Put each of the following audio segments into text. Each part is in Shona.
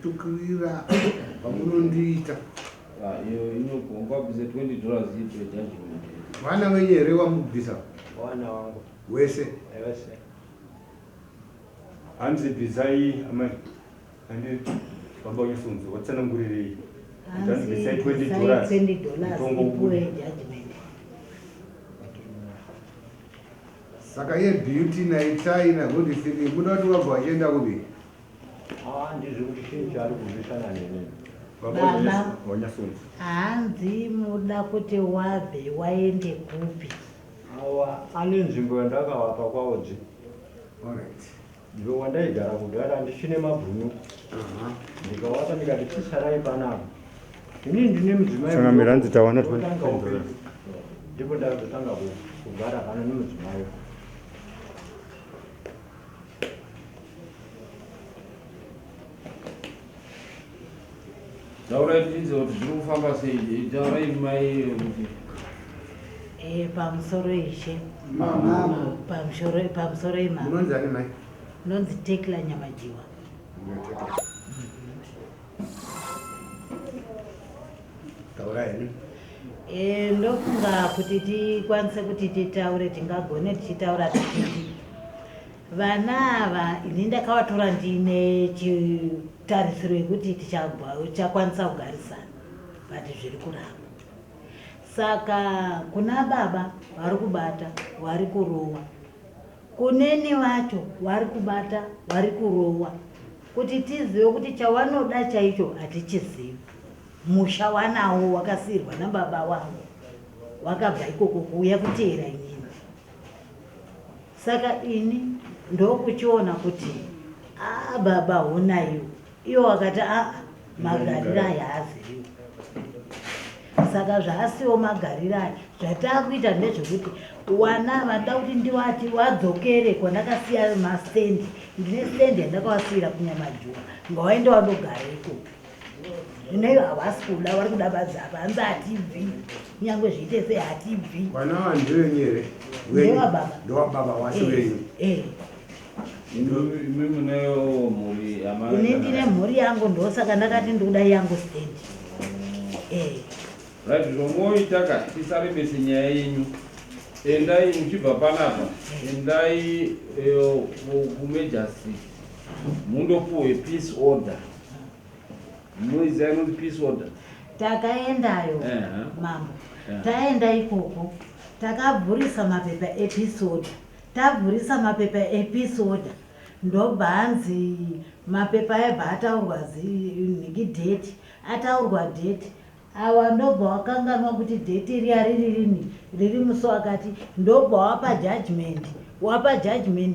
tukurira pamunondiita inokuongwabvise $20 ipe judgment. Vana wenye here wamubvisa? Vana wangu Wese? wese. Hanzi bvisai amai ande baba wesunzo watsanangurirei hanzi bvisai $20 ipuwe judgment. Saka ye beauty naita ina good feeling muda kuti wabva wachienda kupi? Ndizvi kuti chinhu ari kuzvishana neni. Baba hanzi muda kuti wabve waende kupi? Ane nzvimbo yandakavapa kwavoji. Ndivo wandaigara kudhara ndichine mabhunu. Ndikavapa ndikati chisarai panapa. Inini ndine mudzimai. Saka miranzi tawana $20. Ndipo ndakazotanga kugara kana nemudzimai. Taurai tinzo kuti zviri kufamba sei? Taurai mai pamusoro ishe. Pamusoro imama. Unonzani mai? Nonzi Tekla Nyamajiwa. Taurai. Ndofunga kuti tikwanise kuti titaure tingagone tichitaura tichiti vana ava ini ndakavatora ndine chitarisiro yekuti tichakwanisa kugarisana but zviri kuramba. Saka kuna baba vari kubata vari kurowa, kuneni vacho vari kubata vari kurowa, kuti tizive kuti chavanoda chaicho hatichizivi. Musha wanawo wakasirwa nababa wangu wakabva ikoko kuuya kuteera inini. Saka ini ndokuchiona kuti baba honayo iwo wakati magariro aya haazivi. Saka zvaasiwo magariro aya zvatakuita ndezvekuti wana vanoda kuti ndivati wadzokere kwandakasiya mastendi. Ndine stendi yandakavasiyira kunyamajuwa ngawaende wandogara ikoko. Zvino havasi kuda vari kuda badzapa hanzi haTV nyangwe zviite sei haTV. Vana vandevenyere ndewababa wacho venyu. imi munewo mhuri yamai? Ini ndine mhuri yangu ndosaka ndakati ndoda yangu stendi. Right, zvomoita tisarembese nyaya yenyu. Endai muchibva panapa, endai kumajor street mundopuwe peace order. Munoiziva inonzi peace order? Takaendayo mambo, taenda ikoko takavhurisa mapepa epeace order. Tavhurisa mapepa epeace order ndobva hanzi mapepa aibva ataurwa nhiki ataurwa date. Awa ndobva wakanganwa kuti date riya riri musi wakati ndobva wapa judgment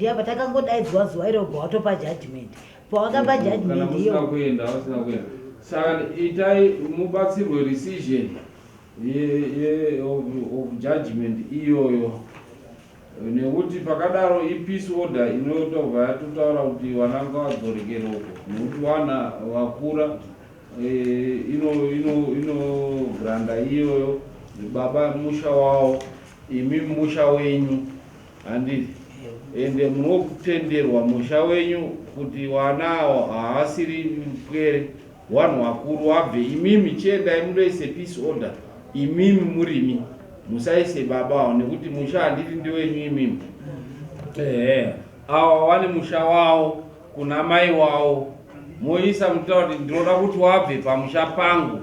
yapa takangodaidzwa zuva iro bva watopa judgment. Pawakapa judgment iyo kuenda saka itai mubatsirwe rescission of judgment iyoyo, nekuti pakadaro ipeace order inotobva yatotaura kuti vana ngavadzorekere uko, nekuti vana vakura inogranda iyoyo. Baba musha wavo, imi musha wenyu, handiti? Ende munotenderwa musha wenyu kuti vana havasiri pwere, vanhu vakuru wabve. Imimi chiendai mundoise peace order, imimi murimi musaise baba wavo, nekuti musha handiti ndiwenyu imimi. Ava vane musha wavo kuna mai wavo, moisa mutaura kuti ndinoda kuti wabve pamusha pangu,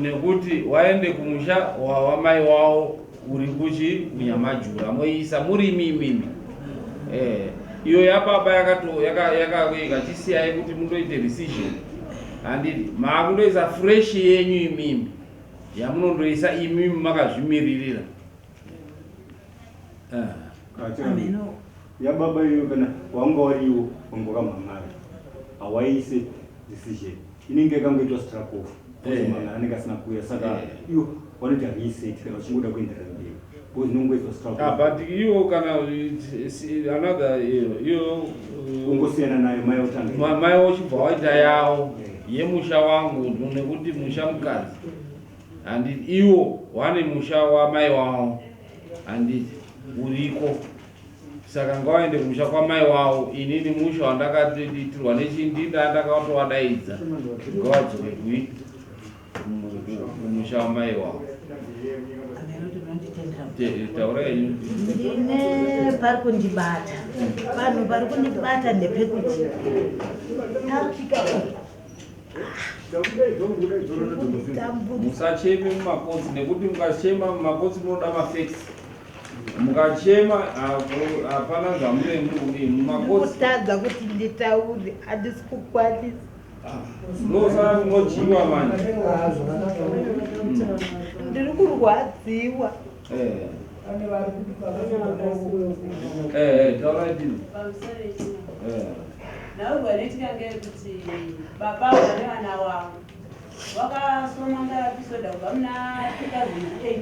nekuti waende kumusha wamai wavo uri kunyamajura, moisa murimi imimi. Iyo yababa yakachisiyai kuti mundoite rescission, handiti? Maakundoisa fresh yenyu imimi yamunondoisa imimi makazvimiririra. Yababa iyo kana wanga wariwo wangokamhamara hawaise decision inenge yakangoitwa struck off mama anenge asina kuuya, saka iyo wanoti reset kana uchingoda kuenderera mberi because inongoitwa struck off. But iyo kana another iyo ungosiyana nayo mai utanga mai wachibva waita yawo yemusha wangu, nekuti musha mukadzi, handiti? Iwo wane musha wamai wavo, handiti? Uriko saka ngawaende kumusha kwamai wavo. Inini musha wandakatitirwa nechindinda ndakatowadaidza ngawadzoke kumusha wamai wavo. Taurai ndine pari kundibata vanhu vari kundibata ndepekuti tasvika musacheme mumakotsi nekuti mukachema mumakotsi munoda mafeksi. Mukachema hapana zvamunemuri mumakotsi. kutadza kuti nditaure handisi kukwanisa. Ndosara munojiwa manje. Ndiri kurwadziwa. Taurai dini. Nauganitika ngekuti baba vane vana wavo vakasoma ngaepisode kubva muna 2008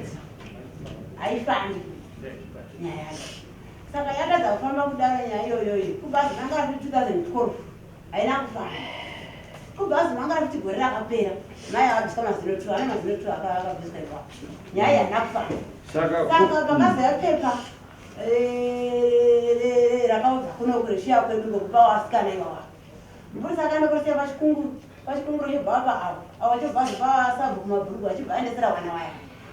haifambi nyaya yacho. Saka yatadza kufamba kudaro nyaya iyoyoyi kubhazi manga riti 2012 haina kufamba. Kubhazi manga riti gore rakapera mai avabviswa mazino 2 ane mazino 2 akabviswa ipapo nyaya haina kufamba. Saka pakazaya pepa rakabva kuno kureshiya kwedu ngokupa wasikana ivava mupurisa akaenda kuresiya pachikunguro chebva apa avo achibva zvepasabvu kumabhuruku achibva aendesera vana vaya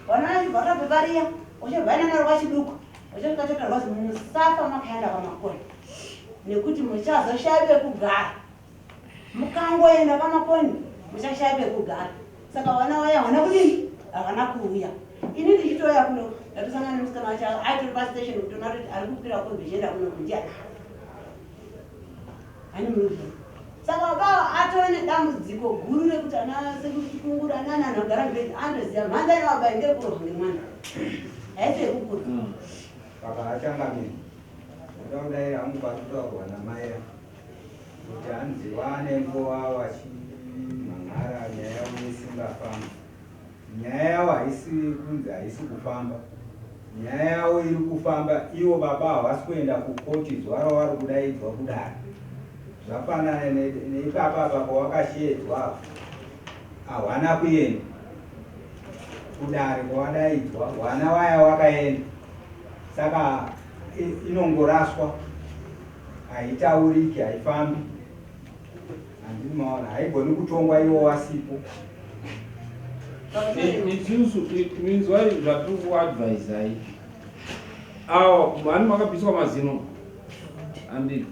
vana vaya achibva rapepa riya uchibva aenda naro vachiduku uchasvika chotarwa zi musafa makaenda pamakoni nekuti muchazoshaye pekugara. Mukangoenda pamakoni muchashaye pekugara. Saka vana vaya havana kudini havana kuuya. Ini ndichitoya kuno ndatusangana nemusikana wacho atori pastation kutona kuti ari kukwira kombi chienda kuno kundiana hani muri. Saka baba atova nedambudziko guru rekuti ana sekukungura nana anogara mberi andoziva mhanza inavaba ngeri kurwa nemwana haisi yekukura. Baba achangamini udaudai amukatutaurwa namai kuti hanzi vanembowa vachimhanhara nyaya yavo isingafamba. Nyaya yavo haisi kunzi haisi kufamba, nyaya yavo iri kufamba. Ivo baba havasi kuenda kukoti zuva ravo vari kudaidzwa kudaro. Zvafanana neipapa pawakashedzwa hawana kuenda kudare kwawadaidzwa, vana vaya wakaenda. Saka inongoraswa, haitauriki, haifambi. Handini maona haigoni kutongwa ivo wasipo. Isusu minzwai zvatiri kuadvaisai avo vani makabviswa mazino handiti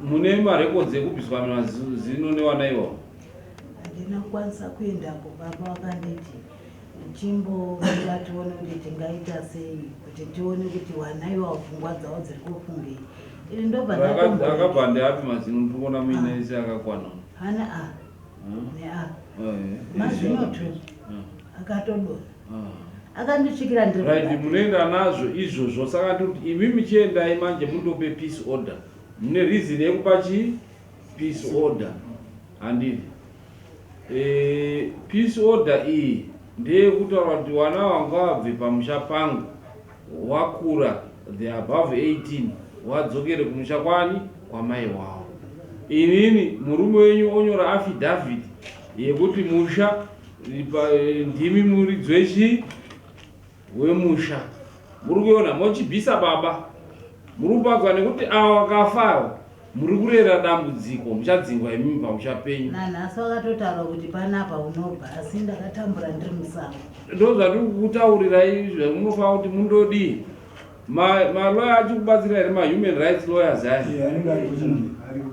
mune marekodzi ekubviswa mazino nevana ivavo. Handina kukwanisa kuendako. Baba vakanditi tichimbovira tione kuti tingaita sei kuti tione kuti vana ivavo pfungwa dzavo dziri kufungei. Ini ndobva akabva ndeapi mazino ndikuona muine ese akakwana hana a nea mazino tu akatodora akandisvikira right. Munoenda nazvo izvozvo. Saka ndikuti imi muchiendai manje mundope peace order. Mune reason yekupa peace order handiti. Peace order iyi ndeyekutaura kuti vana vanga vabve pamusha pangu wakura they are above 18 wadzokere kumusha kwani kwamai wavo. Inini murume wenyu onyora affidavit yekuti musha ndimi muridzi wemusha. Muri kuona mochibvisa baba muri kupadzwa nekuti avo vakafawo muri kurera dambudziko muchadzingwa imimi pamusha penyu. nanhasi vakatotaura kuti panapa unobva asi ndakatambura ndiri musango. Ndo zvatiri kutaurirai zvamunofanira kuti mundodii. Maloya achikubatsira here mahuman rights lawyers aya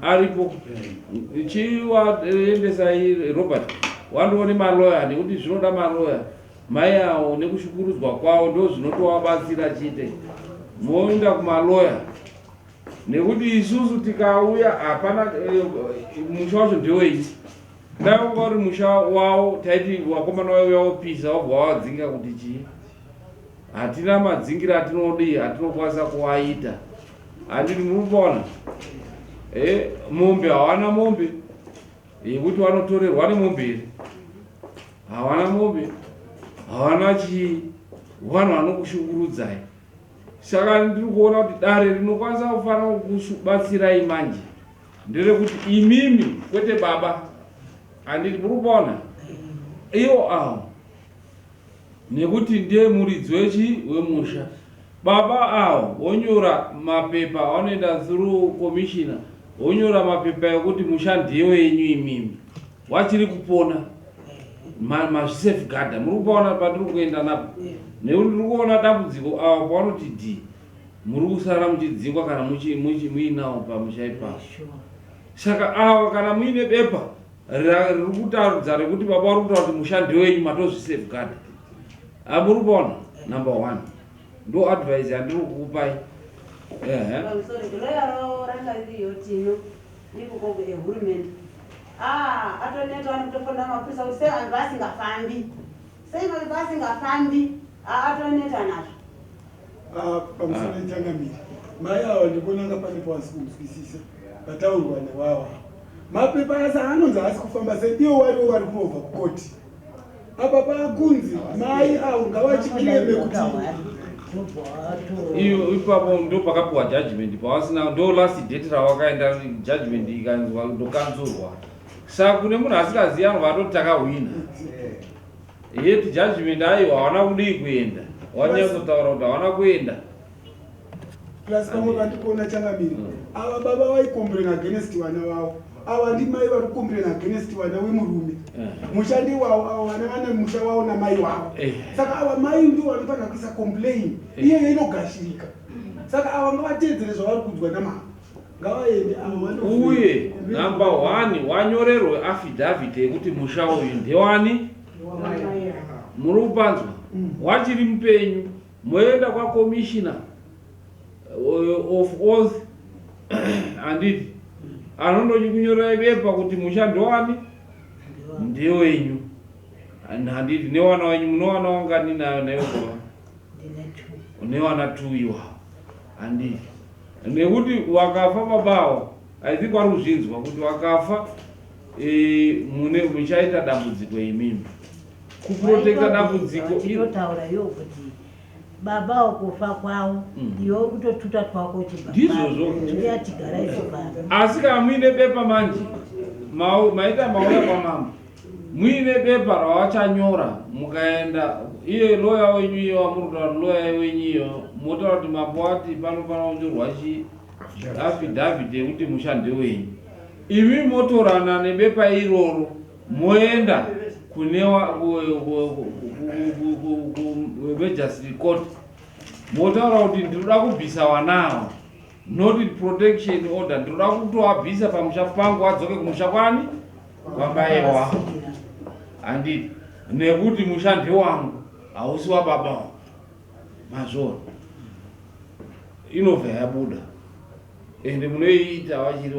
aripo. Chiwaendesai Robert wandoone maloya nekuti zvinoda maloya mai avo nekushukurudzwa kwavo ndo zvinotowabatsira chete. Moenda kumaloya nekuti isusu tikauya hapana musha wacho ndeweiti. Dai wanga uri musha wavo taiti wakomana waiuyawo pisa wabva wawadzinga kuti chii. Hatina madzingira atinodii atinokwanisa kuwaita. Handiti muri kuona mombe hawana mombe yekuti vanotorerwa nemombe here hawana mombe hawana chii vanhu vanokushungurudzai. Saka ndiri kuona kuti dare rinokwanisa kufanira kubatsirai manje nderekuti imimi kwete baba. Handiti muri kuona iwo avo nekuti ndiye muridzi wemusha baba awo onyora mapepa anoenda through commissioner onyora mapepa ekuti mushandi wenyu imimi wachiri kupona mazvisafeguarda muri kupaona patiri kuenda napo nekuti tiri kuona dambudziko avo pavanoti d muri kusara muchidzingwa kana muinawo pamusha ipapo. Saka ava kana muine bepa riri kutaridza rekuti baba vari kutaura kuti mushandi wenyu matozvisafeguarda muri kupaona. Number 1 ndo advice yandiri kukupai. Pamusoro ranga ririyo tino nikukongo ehurumende atoneta anotofonda mapurisa kuti sei vanhu vasingafambi sei vanhu vasingafambi atoneta nazvo. Pamusoro Changamire mai ava ndikuonanga pane pawasi kunzwisisa vataurwa newawa mapepa asa anonzi asi kufamba sediwo wariwo vari kurovha kukoti apa pakunzi mai avo ngavachikireme kuti iyo ipapo ndo pakapiwa judgment pawasina ndo last date rawakaenda judgment ikanzwa ndokanzurwa. Saka kune munhu asikazivi anobva atoti takahwina yeti judgment aiwa hawana kudii kuenda wanyazotaura kuti hawana kuenda. Plus pamwe vandikuona Changamire ava baba vaikomplain against vana vavo ava ndi mai vari kukomplain against vana wemurume mushandi wavo avo vana vane musha wavo namai wavo. Saka ava mai ndivo vanofanira kuisa complain iyeyo inogashirika. Saka ava ngavateedzere zvavari kudzwa namama ngavaende avo uye number 1 wanyorerwe affidavit yekuti musha uyu ndewani muri kupanzwa wachiri mupenyu moenda kwakomishina of oath handiti anondonyorai bepa kuti musha ndowani ndewenyu handiti newana wenyu munowana wangani nayo nayoa newana 2 iwa handiti nekuti wakafa babawo I think vari kuzvinzwa kuti wakafa muchaita dambudziko imimi kuprotecta dambudziko inotaura iwo kuti baba wakufa kwavo iwe kutotuta kwako ndizvozvo chiyatigara izobaba. Asi kana muine bepa manje maita mauya kwamama muine bepa rawachanyora mukaenda iye loya wenyu iyo wamurutaura loya wenyu iyo motaura kuti mapowati panofana kunyorwa affidavit yekuti mushandi wenyu imi motorana nebepa iroro moenda kunewa Majesty Court motaura kuti ndinoda kubvisa wanavo not protection order ndinoda kutoabvisa pamusha pangu adzoke kumusha kwani kwamaiwa handiti nekuti mushandi wangu hausi wababa wangu mazvona inobva yabuda ende munoiita wachiri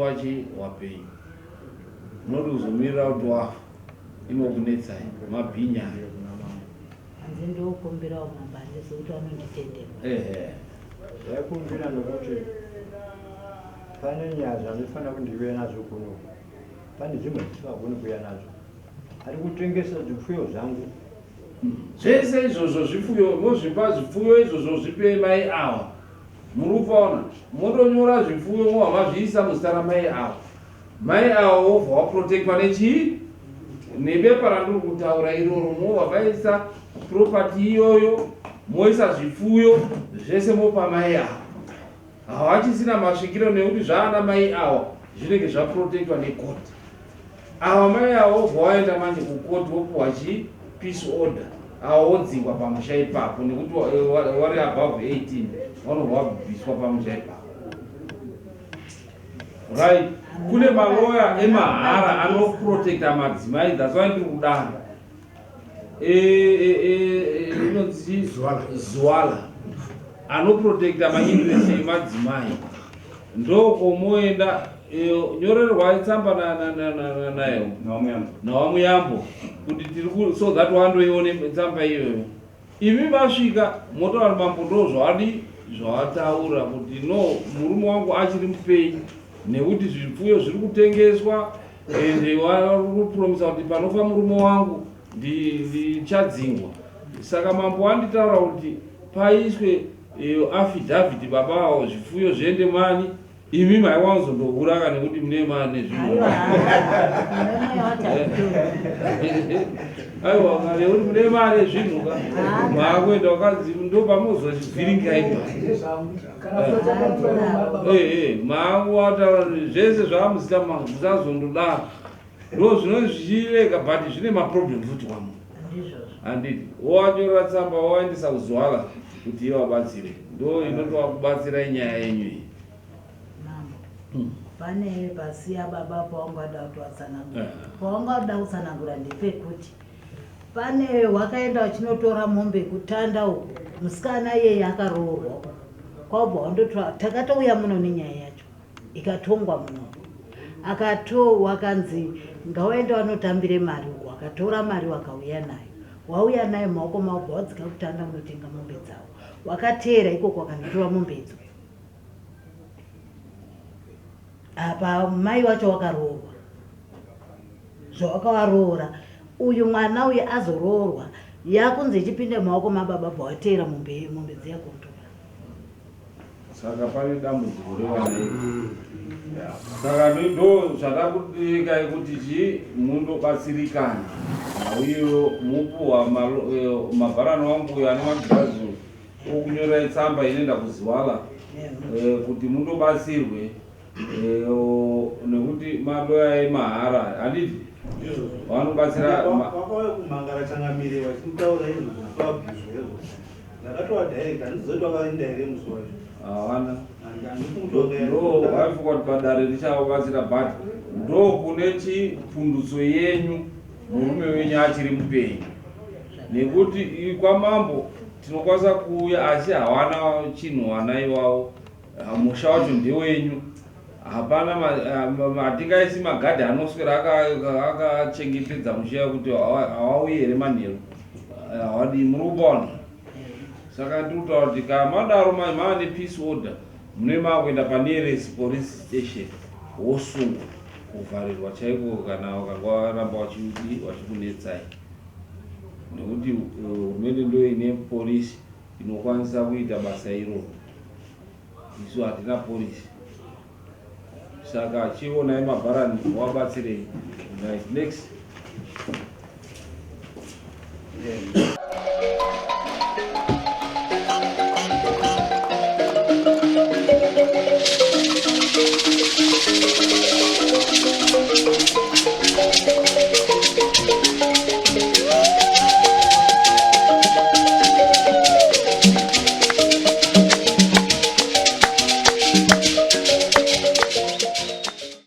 wapenyu munoti kuzomirira kuti wafa inokunetsai mabhinya hanzi ndokumbirawo mabhandiso kuti vanonditendera yaikumbira nokuti pane nyaya zvandinofanira kuti ndive nazvo kuno pane zvimwe zvisingagoni kuuya nazvo ari kutengesa zvipfuyo zvangu zvese izvozvo zvipfuyo mozvipa zvipfuyo izvozvo zvipe mai ava muri kupaona motonyora zvipfuyo mobva mazviisa muzita ramai ava mai ava wobva waprotektwa nechii nebepa randiri kutaura iroro mobva maisa property iyoyo moisa zvipfuyo zvese mopa mai ava havachisina masvikiro nekuti zvaana mai ava zvinenge zvaprotektwa nekoti ava mai ava wobva waenda manje kukoti wopuwa chii peace order ava wodzingwa pamusha ipapo nekuti wari above 18 vanobva vabviswa pamusha ipapo right. Kune maloya emahara anoprotecta madzimai that's why ndiri kudana inonzi Zwala anoprotecta mainterest emadzimai ndokomoenda nyorerwa tsamba nayo nawamuyambo kuti tiri so that wandoione tsamba iyoyo imi masvika motaura mambo ndo zvawataura kuti no murume wangu achiri mupenyu nekuti zvipfuyo zviri kutengeswa ende vari kupromisa kuti panofa murume wangu ndichadzingwa. Saka mambo wanditaura kuti paiswe affidavit baba avo zvipfuyo zviende mani imi maiwanzondohura kana kuti mune mane zvinhu aiwa kare kuti mune mare zvinhu ka maakuenda wakadzi ndo pamuzozvivhiringaika maakuvataura zvese zvamuzita musazondodaro ndo zvino zvichireka but zvine maproblem futi kwamu handiti wowanyorera tsamba wowaendesa kuzwala kuti iye wabatsire ndo inotowakubatsirai nyaya yenyu iyi. Pane pasiya baba paungada kutwatsanangura paungada kutsanangura ndepekuti pane wakaenda wachinotora mombe kutanda uku musikana yeye akaroorwa kwabva wandotora takatouya muno nenyaya yacho ikatongwa muno wakanzi ngawaenda wanotambire mari wakatora mari wakauya nayo wauya nayo maoko maoko wadzika kutanda unotenga mombe dzavo wakateera ikoko wakandotora mombe idzo apa mai wacho wakaroorwa zvawakawaroora uyu mwana uyu azoroorwa yakunze ichipinde maoko mababa bvawateera mombe dziya kutora saka pane dambudziko revana saka ndo zvatakudikai kuti chi mundobatsirikana nauyo mupuhwa mabharano wangu uyo ane magirazi okunyorai tsamba inoenda kuziwala kuti mundobatsirwe nekuti madoya emahara handiti vanobatsira vakauya kumhangara changamire vachimutaura izvo zvavabvizvo izvo ndakatova direct handizoti vakaindaire musi wacho hawana ndo vaifika kuti padare richavabatsira but ndo kune chipundutso yenyu murume wenyu achiri mupenyu nekuti kwamambo tinokwanisa kuuya asi hawana chinhu wana ivavo musha wacho ndewenyu hapana hatingaisi magadhi anoswera akachengetedza musha kuti hawauyi here manheru hawadi muri kubona saka ndikutaura kuti kamadaro maane peace order mune makuenda panearest police station wosungwa kuvharirwa chaiko kana wakanga waramba wachikunetsai nekuti hurumende ndo ine polisi inokwanisa kuita basa iroro isu hatina polisi saka chionai mabharani wabatsirei next